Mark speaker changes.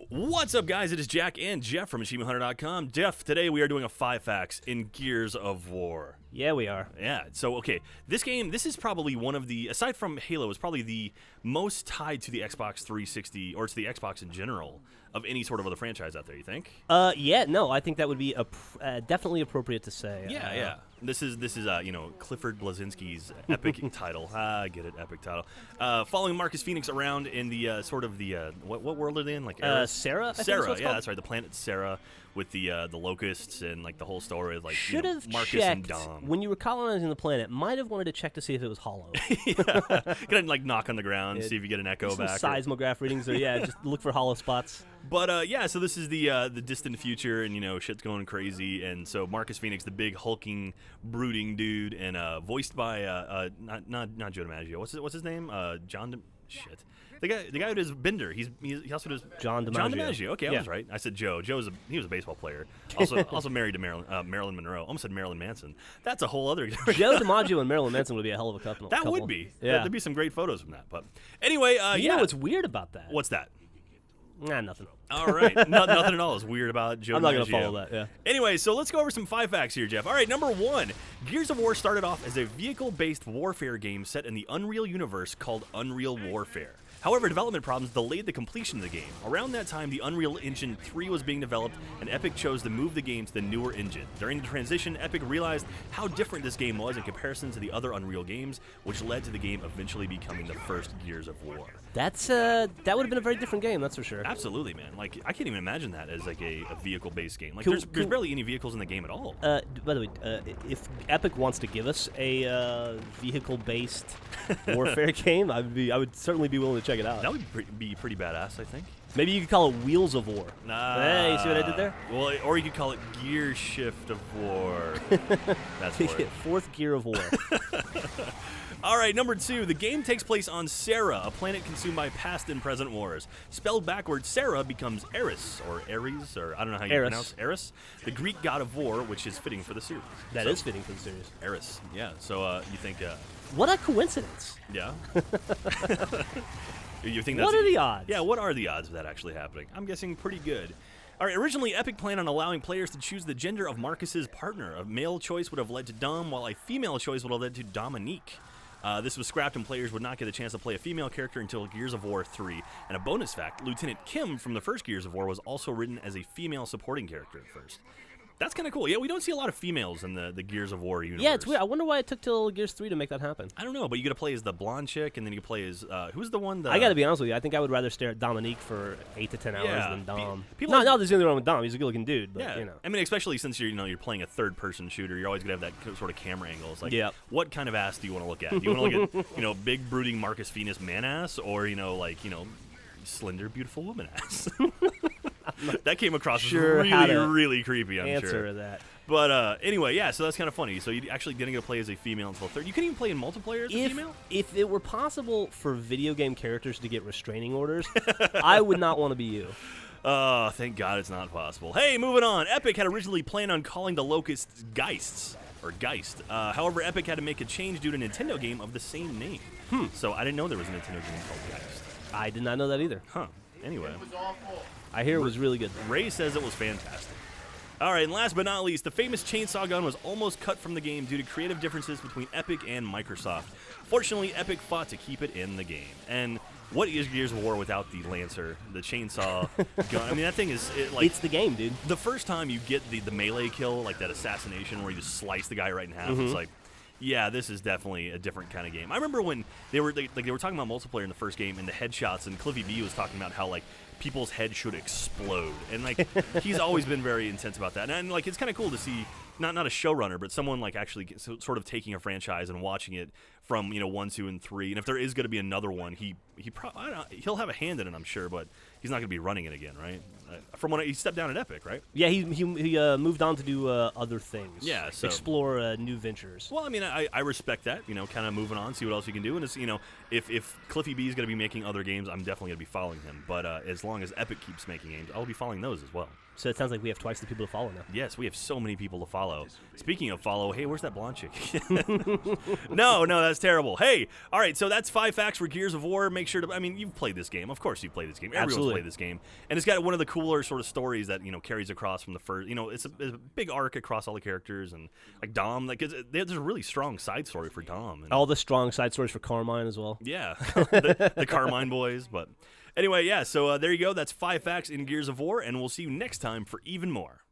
Speaker 1: What's up, guys? It is Jack and Jeff from AchievementHunter.com. Jeff, today we are doing a 5 facts in Gears of War.
Speaker 2: Yeah, we are.
Speaker 1: Yeah, so, okay, this game, this is probably one of the, aside from Halo, is probably the most tied to the Xbox 360, or to the Xbox in general, of any sort of other franchise out there, you think?
Speaker 2: Yeah, no, I think that would be definitely appropriate to say.
Speaker 1: Yeah. This is Clifford Blazinski's epic title. Get it, epic title. Following Marcus Phoenix around in the what world are they in? Like
Speaker 2: Sarah?
Speaker 1: Sarah, yeah, that's right. The planet Sarah with the locusts and like the whole story, like
Speaker 2: should have
Speaker 1: Marcus
Speaker 2: checked
Speaker 1: and Dom.
Speaker 2: when you were colonizing the planet. Might have wanted to check to see if it was hollow.
Speaker 1: Gonna like knock on the ground, see if you get an echo
Speaker 2: some
Speaker 1: back.
Speaker 2: Seismograph readings, or just look for hollow spots.
Speaker 1: But yeah, so this is the distant future, and shit's going crazy, and so Marcus Phoenix, the big hulking, brooding dude, and voiced by not Joe DiMaggio. What's his name? The guy who does Bender. He also does
Speaker 2: John DiMaggio.
Speaker 1: John DiMaggio. Okay, I was right. I said Joe. He was a baseball player. Also married to Marilyn Monroe. Almost said Marilyn Manson. That's a whole other.
Speaker 2: Joe DiMaggio and Marilyn Manson would be a hell of a couple.
Speaker 1: That would be.
Speaker 2: Yeah.
Speaker 1: There'd be some great photos from that. But anyway,
Speaker 2: you know what's weird about that?
Speaker 1: What's that?
Speaker 2: Nah, nothing.
Speaker 1: All right. Nothing at all is weird about Joe DiMaggio.
Speaker 2: I'm not going to follow that, yeah.
Speaker 1: Anyway, so let's go over some 5 facts here, Jeff. All right, number 1. Gears of War started off as a vehicle-based warfare game set in the Unreal universe called Unreal Warfare. However, development problems delayed the completion of the game. Around that time, the Unreal Engine 3 was being developed, and Epic chose to move the game to the newer engine. During the transition, Epic realized how different this game was in comparison to the other Unreal games, which led to the game eventually becoming the first Gears of War.
Speaker 2: That would have been a very different game, that's for sure.
Speaker 1: Absolutely, man. Like, I can't even imagine that as like a vehicle-based game. Like, there's barely any vehicles in the game at all.
Speaker 2: By the way, if Epic wants to give us a vehicle-based warfare game, I would certainly be willing to check it out.
Speaker 1: That would be pretty badass, I think.
Speaker 2: Maybe you could call it Wheels of War. Hey, you see what I did there?
Speaker 1: Well, or you could call it Gear Shift of War. That's for it.
Speaker 2: Fourth Gear of War.
Speaker 1: All right, number 2. The game takes place on Sarah, a planet consumed by past and present wars. Spelled backwards, Sarah becomes Eris, or Ares, or I don't know how you pronounce Eris, the Greek god of war, which is fitting for the series.
Speaker 2: That is fitting for the series.
Speaker 1: Eris, yeah. So you think...
Speaker 2: what a coincidence.
Speaker 1: Yeah. You think that's...
Speaker 2: What are the odds?
Speaker 1: Yeah, what are the odds of that actually happening? I'm guessing pretty good. All right, originally, Epic planned on allowing players to choose the gender of Marcus's partner. A male choice would have led to Dom, while a female choice would have led to Dominique. This was scrapped, and players would not get a chance to play a female character until Gears of War 3. And a bonus fact, Lieutenant Kim from the first Gears of War was also written as a female supporting character at first. That's kind of cool. Yeah, we don't see a lot of females in the Gears of War universe.
Speaker 2: Yeah, it's weird. I wonder why it took till Gears 3 to make that happen.
Speaker 1: I don't know, but you got to play as the blonde chick, and then you play as who's the one?
Speaker 2: I got to be honest with you. I think I would rather stare at Dominique for 8 to 10 hours than Dom.
Speaker 1: No,
Speaker 2: there's nothing wrong with Dom. He's a good-looking dude, but
Speaker 1: yeah. I mean, especially since you're playing a third-person shooter, you're always gonna have that sort of camera angle. It's like, what kind of ass do you want to look at? Do you want to look at big brooding Marcus Phoenix man ass, or slender beautiful woman ass? That came across as really creepy. I'm sure.
Speaker 2: Answer that.
Speaker 1: But anyway, yeah, so that's kind of funny. So you actually didn't get to play as a female until 3rd. You couldn't even play in multiplayer as a female?
Speaker 2: If it were possible for video game characters to get restraining orders, I would not want to be you.
Speaker 1: Oh, thank God it's not possible. Hey, moving on. Epic had originally planned on calling the locusts Geists, or Geist. However, Epic had to make a change due to a Nintendo game of the same name. So I didn't know there was a Nintendo game called Geist.
Speaker 2: I did not know that either.
Speaker 1: Huh. Anyway.
Speaker 3: It was awful.
Speaker 2: I hear it was really good.
Speaker 1: Ray says it was fantastic. All right, and last but not least, the famous chainsaw gun was almost cut from the game due to creative differences between Epic and Microsoft. Fortunately, Epic fought to keep it in the game. And what is Gears of War without the Lancer, the chainsaw gun? I mean, that thing is...
Speaker 2: it's the game, dude.
Speaker 1: The first time you get the melee kill, like that assassination where you just slice the guy right in half, it's like... Yeah, this is definitely a different kind of game. I remember when they were talking about multiplayer in the first game and the headshots, and Cliffy B was talking about how people's heads should explode, and he's always been very intense about that. And it's kind of cool to see not a showrunner, but someone actually sort of taking a franchise and watching it from 1, 2, and 3. And if there is going to be another one, he'll have a hand in it, I'm sure, but he's not going to be running it again, right? From when he stepped down at Epic, right?
Speaker 2: Yeah, he moved on to do other things.
Speaker 1: Yeah, so
Speaker 2: explore new ventures.
Speaker 1: Well, I mean, I respect that. Kind of moving on, see what else you can do. And it's if Cliffy B is going to be making other games, I'm definitely going to be following him. But as long as Epic keeps making games, I'll be following those as well.
Speaker 2: So it sounds like we have twice the people to follow now.
Speaker 1: Yes, we have so many people to follow. Speaking of follow, hey, where's that blonde chick? No, That's terrible. Hey, all right, so that's 5 facts for Gears of War. Make sure to, I mean, you've played this game. Of course you've played this game. Everyone's
Speaker 2: Absolutely.
Speaker 1: played this game. And it's got one of the cooler sort of stories that, carries across from the first, it's a big arc across all the characters. And, like, Dom, like, there's a really strong side story for Dom. And,
Speaker 2: All the strong side stories for Carmine as well.
Speaker 1: yeah, the Carmine boys. But anyway, yeah, so there you go. That's 5 facts in Gears of War, and we'll see you next time for even more.